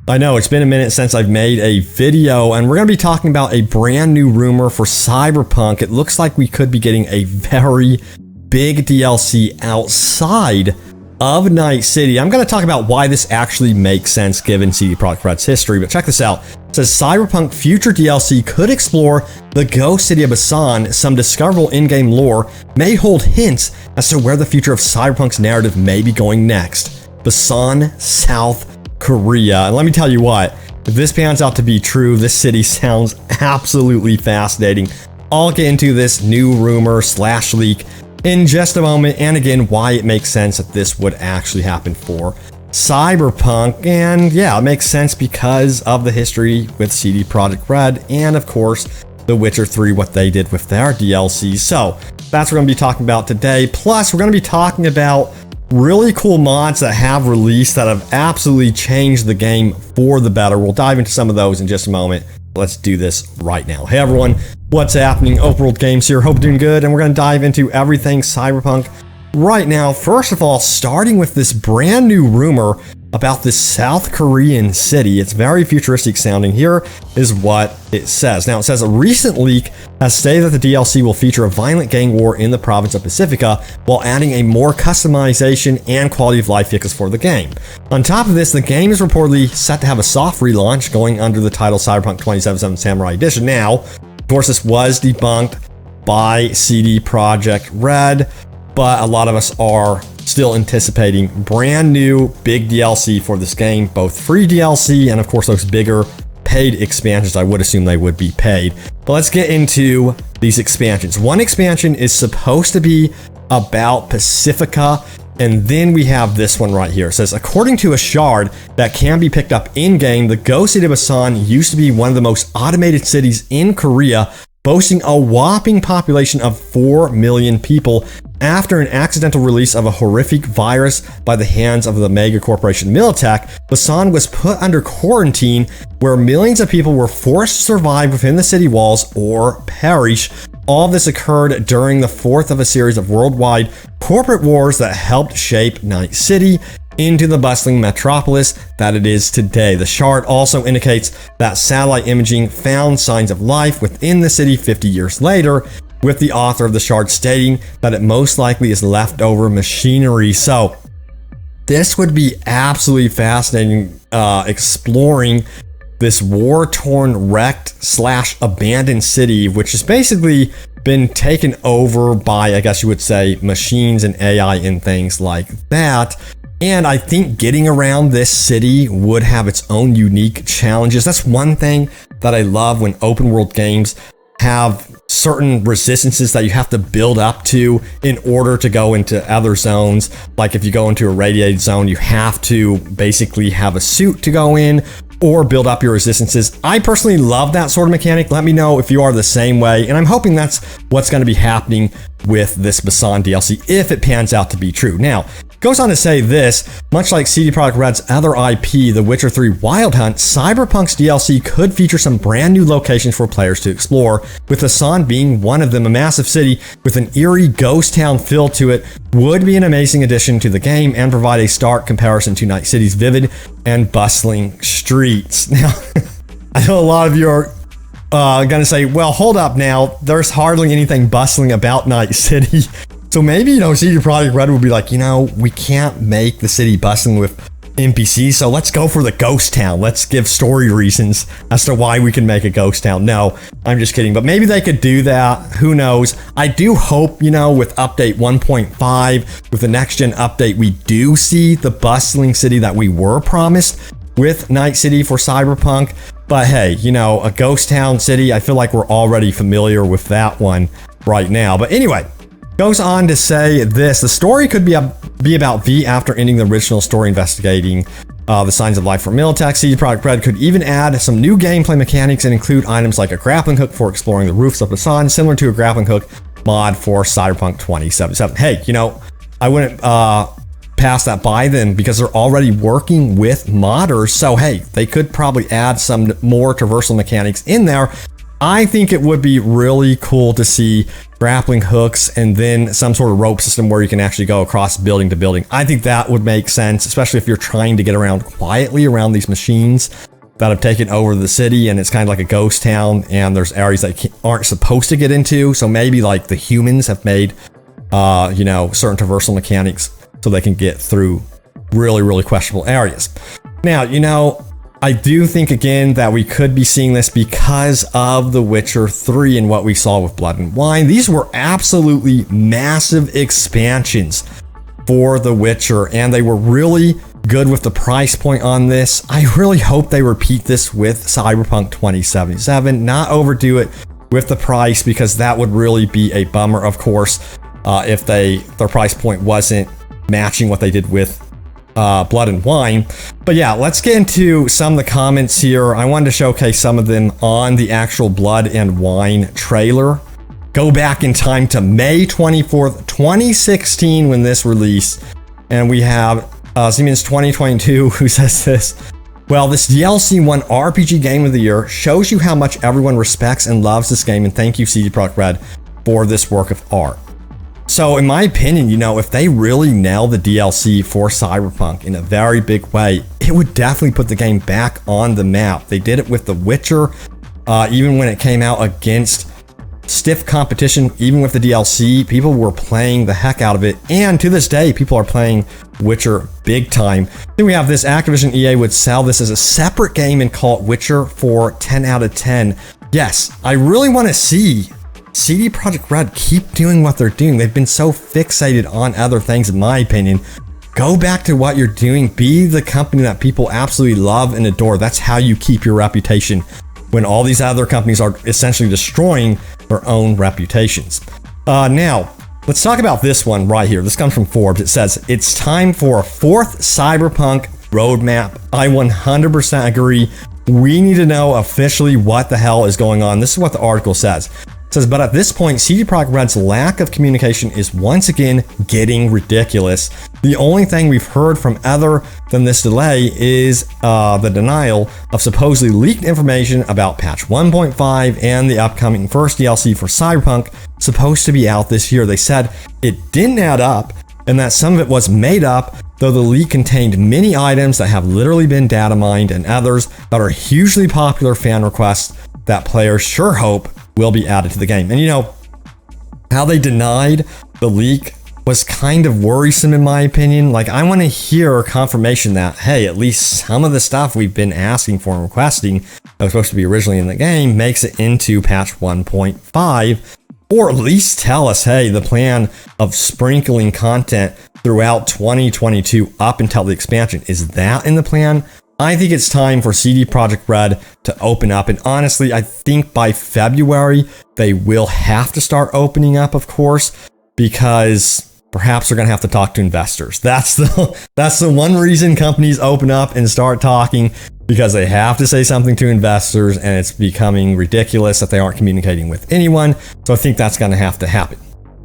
I know, it's been a minute since I've made a video, and we're going to be talking about a brand new rumor for Cyberpunk. It looks like we could be getting a very big DLC outside of Night City. I'm going to talk about why this actually makes sense given CD Projekt Red's history, but check this out. It says Cyberpunk future DLC could explore the ghost city of Busan. Some discoverable in-game lore may hold hints as to where the future of Cyberpunk's narrative may be going next. Busan, South Korea. And let me tell you what, if this pans out to be true, this city sounds absolutely fascinating. I'll get into this new rumor / leak in just a moment, and again, why it makes sense that this would actually happen for Cyberpunk. And yeah, it makes sense because of the history with CD Projekt Red and of course The Witcher 3, what they did with their DLC. So that's what we're going to be talking about today. Plus, we're going to be talking about really cool mods that have released that have absolutely changed the game for the better. We'll dive into some of those in just a moment. Let's do this right now. Hey everyone, what's happening? Open World Games here. Hope you're doing good, and we're going to dive into everything Cyberpunk right now. First of all, starting with this brand new rumor about this South Korean city. It's very futuristic sounding. Here is what it says. Now, it says a recent leak has stated that the DLC will feature a violent gang war in the province of Pacifica while adding a more customization and quality of life fixes for the game. On top of this, the game is reportedly set to have a soft relaunch going under the title Cyberpunk 2077 Samurai Edition. Now, of course, this was debunked by CD Projekt Red, but a lot of us are still anticipating brand new big DLC for this game, both free DLC and of course those bigger paid expansions. I would assume they would be paid. But let's get into these expansions. One expansion is supposed to be about Pacifica, and then we have this one right here. It says, according to a shard that can be picked up in-game, the Ghost City of Busan used to be one of the most automated cities in Korea, boasting a whopping population of 4 million people. After an accidental release of a horrific virus by the hands of the mega corporation Militech, Busan was put under quarantine where millions of people were forced to survive within the city walls or perish. All of this occurred during the fourth of a series of worldwide corporate wars that helped shape Night City into the bustling metropolis that it is today. The shard also indicates that satellite imaging found signs of life within the city 50 years later, with the author of the shard stating that it most likely is leftover machinery. So this would be absolutely fascinating, exploring this war-torn, wrecked / abandoned city, which has basically been taken over by, I guess you would say, machines and AI and things like that. And I think getting around this city would have its own unique challenges. That's one thing that I love when open world games have certain resistances that you have to build up to in order to go into other zones. Like if you go into a radiated zone, you have to basically have a suit to go in or build up your resistances. I personally love that sort of mechanic. Let me know if you are the same way, and I'm hoping that's what's going to be happening with this Busan DLC if it pans out to be true. Now, goes on to say this, much like CD Projekt Red's other IP, The Witcher 3 Wild Hunt, Cyberpunk's DLC could feature some brand new locations for players to explore, with Busan being one of them. A massive city with an eerie ghost town feel to it would be an amazing addition to the game and provide a stark comparison to Night City's vivid and bustling streets. Now, I know a lot of you are gonna say, well, hold up now, there's hardly anything bustling about Night City. So maybe, CD Projekt Red would be like, we can't make the city bustling with NPCs, so let's go for the ghost town. Let's give story reasons as to why we can make a ghost town. No, I'm just kidding, but maybe they could do that. Who knows? I do hope, with update 1.5, with the next gen update, we do see the bustling city that we were promised with Night City for Cyberpunk. But hey, a ghost town city, I feel like we're already familiar with that one right now. But anyway, goes on to say this, the story could be about V after ending the original story investigating the signs of life for Militech. CD Projekt Red could even add some new gameplay mechanics and include items like a grappling hook for exploring the roofs of Busan, similar to a grappling hook mod for Cyberpunk 2077. Hey, I wouldn't pass that by them because they're already working with modders. So hey, they could probably add some more traversal mechanics in there. I think it would be really cool to see grappling hooks and then some sort of rope system where you can actually go across building to building. I think that would make sense, especially if you're trying to get around quietly around these machines that have taken over the city, and it's kind of like a ghost town, and there's areas that aren't supposed to get into. So maybe like the humans have made, certain traversal mechanics so they can get through really, really questionable areas. Now, I do think again that we could be seeing this because of The Witcher 3 and what we saw with Blood and Wine. These were absolutely massive expansions for The Witcher, and they were really good with the price point on this. I really hope they repeat this with Cyberpunk 2077, not overdo it with the price, because that would really be a bummer, of course, if their price point wasn't matching what they did with Blood and Wine. But yeah, let's get into some of the comments here. I wanted to showcase some of them on the actual Blood and Wine trailer. Go back in time to May 24th, 2016 when this released, and we have Siemens 2022 who says this: well, this DLC won RPG Game of the Year, shows you how much everyone respects and loves this game, and thank you CD Projekt Red for this work of art. So in my opinion, if they really nail the DLC for Cyberpunk in a very big way, it would definitely put the game back on the map. They did it with The Witcher, even when it came out against stiff competition, even with the DLC, people were playing the heck out of it. And to this day, people are playing Witcher big time. Then we have this: Activision EA would sell this as a separate game and call it Witcher for 10 out of 10. Yes, I really want to see CD Projekt Red keep doing what they're doing. They've been so fixated on other things, in my opinion. Go back to what you're doing. Be the company that people absolutely love and adore. That's how you keep your reputation when all these other companies are essentially destroying their own reputations. Now, let's talk about this one right here. This comes from Forbes. It says, it's time for a 4th Cyberpunk roadmap. I 100% agree. We need to know officially what the hell is going on. This is what the article says. It says, but at this point, CD Projekt Red's lack of communication is once again getting ridiculous. The only thing we've heard from other than this delay is the denial of supposedly leaked information about patch 1.5 and the upcoming first DLC for Cyberpunk, supposed to be out this year. They said it didn't add up and that some of it was made up, though the leak contained many items that have literally been data mined and others that are hugely popular fan requests that players sure hope will be added to the game. And how they denied the leak was kind of worrisome in my opinion. Like, I want to hear confirmation that, hey, at least some of the stuff we've been asking for and requesting that was supposed to be originally in the game makes it into patch 1.5, or at least tell us, hey, the plan of sprinkling content throughout 2022 up until the expansion, is that in the plan? I think it's time for CD Projekt Red to open up, and honestly, I think by February they will have to start opening up, of course, because perhaps they're going to have to talk to investors. That's the one reason companies open up and start talking, because they have to say something to investors, and it's becoming ridiculous that they aren't communicating with anyone. So I think that's going to have to happen.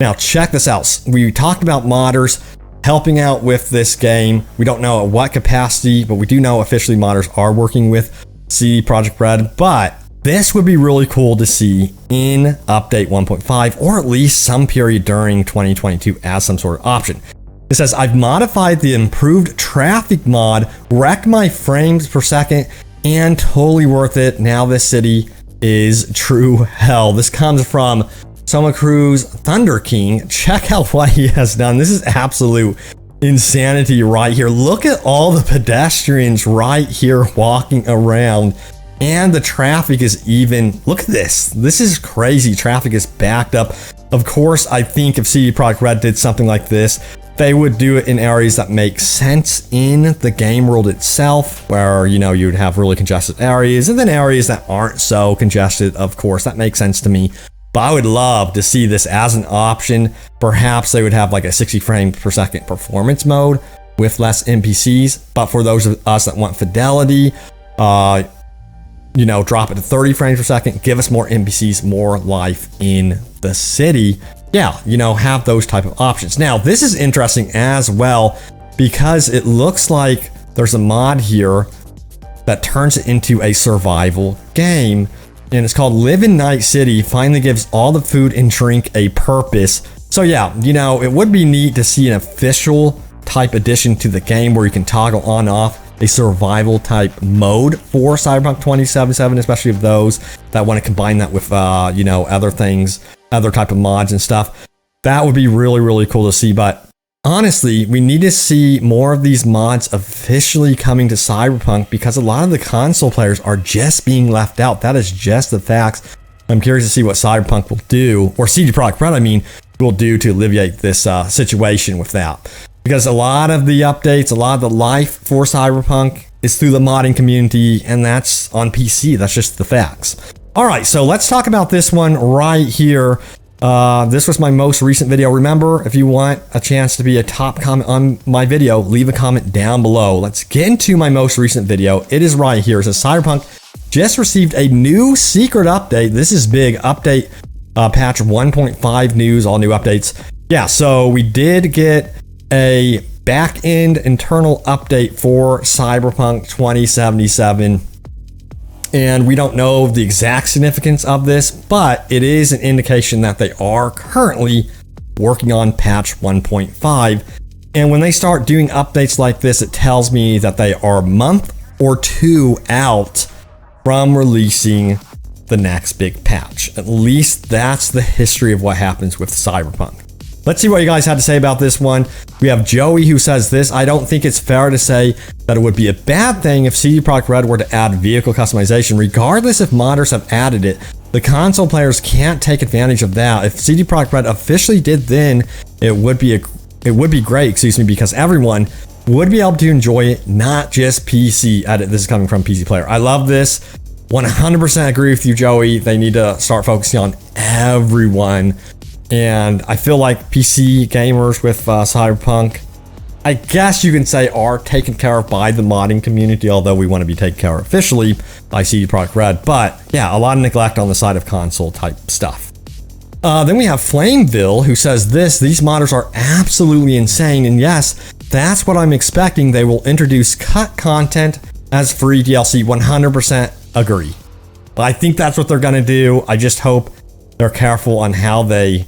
Now, check this out. We talked about modders helping out with this game. We don't know at what capacity, but we do know officially modders are working with CD Projekt Red. But this would be really cool to see in update 1.5, or at least some period during 2022 as some sort of option. It says, I've modified the improved traffic mod, wrecked my frames per second, and totally worth it. Now this city is true hell. This comes from Soma Cruz Thunder King. Check out what he has done. This is absolute insanity right here. Look at all the pedestrians right here walking around, and the traffic is even, look at this. This is crazy. Traffic is backed up. Of course, I think if CD Projekt Red did something like this, they would do it in areas that make sense in the game world itself, where, you would have really congested areas, and then areas that aren't so congested. Of course, that makes sense to me. But I would love to see this as an option. Perhaps they would have like a 60 frames per second performance mode with less NPCs. But for those of us that want fidelity, drop it to 30 frames per second, give us more NPCs, more life in the city. Yeah, have those type of options. Now, this is interesting as well, because it looks like there's a mod here that turns it into a survival game. and it's called Live in Night City. Finally gives all the food and drink a purpose. So yeah, you know, it would be neat to see an official type addition to the game where you can toggle on off a survival type mode for Cyberpunk 2077, especially of those that want to combine that with, you know, other things, other type of mods and stuff. That would be really, really cool to see. But honestly, we need to see more of these mods officially coming to Cyberpunk because a lot of the console players are just being left out. That is just the facts. I'm curious to see what Cyberpunk will do, or CD Projekt Red, I mean, will do to alleviate this situation with that. Because a lot of the updates, a lot of the life for Cyberpunk is through the modding community, and that's on PC. That's just the facts. All right, so let's talk about this one right here. This was my most recent video. Remember, if you want a chance to be a top comment on my video, leave a comment down below. Let's get into my most recent video. It is right here. It says Cyberpunk just received a new secret update. This is big update, patch 1.5 news, all new updates. Yeah, so we did get a back-end internal update for Cyberpunk 2077. And we don't know the exact significance of this, but it is an indication that they are currently working on patch 1.5. And when they start doing updates like this, it tells me that they are a month or two out from releasing the next big patch. At least that's the history of what happens with Cyberpunk. Let's see what you guys had to say about this one. We have Joey who says this: I don't think it's fair to say that it would be a bad thing if CD Projekt Red were to add vehicle customization, regardless if modders have added it. The console players can't take advantage of that. If CD Projekt Red officially did, then it would be great, excuse me, because everyone would be able to enjoy it, not just PC edit. This is coming from PC Player. I love this. 100% agree with you, Joey. They need to start focusing on everyone. And I feel like PC gamers with Cyberpunk, I guess you can say, are taken care of by the modding community, although we want to be taken care of officially by CD Projekt Red. But yeah, a lot of neglect on the side of console type stuff. Then we have Flameville who says this: these modders are absolutely insane. And yes, that's what I'm expecting. They will introduce cut content as free DLC. 100% agree. But I think that's what they're going to do. I just hope they're careful on how they,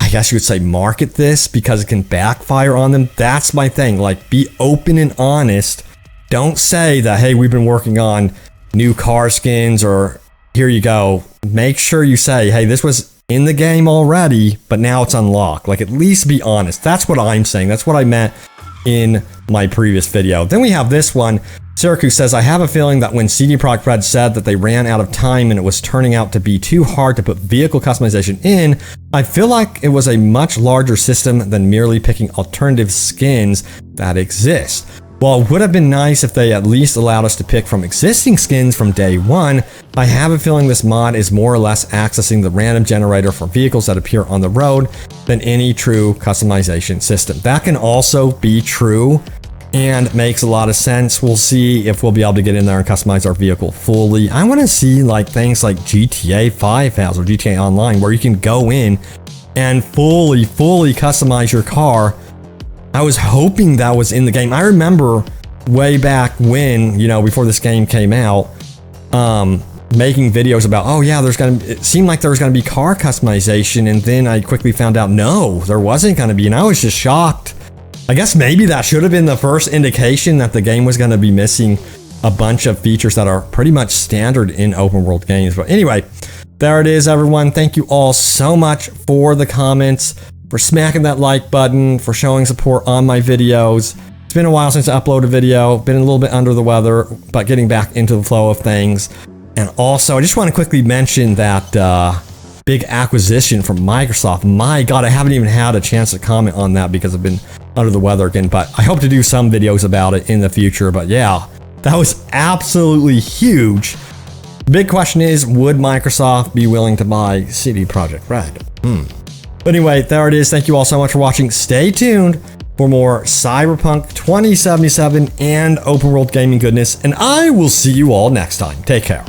I guess you would say, market this, because it can backfire on them. That's my thing. Like, be open and honest. Don't say that, hey, we've been working on new car skins, or here you go. Make sure you say, hey, this was in the game already, but now it's unlocked. Like, at least be honest. That's what I'm saying. That's what I meant in my previous video. Then we have this one. Syracuse says, I have a feeling that when CD Projekt Red said that they ran out of time and it was turning out to be too hard to put vehicle customization in, I feel like it was a much larger system than merely picking alternative skins that exist. While it would have been nice if they at least allowed us to pick from existing skins from day one, I have a feeling this mod is more or less accessing the random generator for vehicles that appear on the road than any true customization system. That can also be true and makes a lot of sense. We'll see if we'll be able to get in there and customize our vehicle fully. I want to see like things like GTA 5 has, or GTA Online, where you can go in and fully customize your car. I was hoping that was in the game. I remember way back when, you know, before this game came out, making videos about, oh yeah, it seemed like there was going to be car customization, and then I quickly found out, no, there wasn't going to be, and I was just shocked. I guess maybe that should have been the first indication that the game was going to be missing a bunch of features that are pretty much standard in open world games. But anyway, there it is, everyone. Thank you all so much for the comments, for smacking that like button, for showing support on my videos. It's been a while since I uploaded a video, been a little bit under the weather, but getting back into the flow of things. And also, I just want to quickly mention that big acquisition from Microsoft. My God, I haven't even had a chance to comment on that because I've been under the weather again, but I hope to do some videos about it in the future. But yeah, that was absolutely huge. The big question is, would Microsoft be willing to buy CD Projekt Red? But anyway, there it is. Thank you all so much for watching. Stay tuned for more Cyberpunk 2077 and open world gaming goodness, and I will see you all next time. Take care.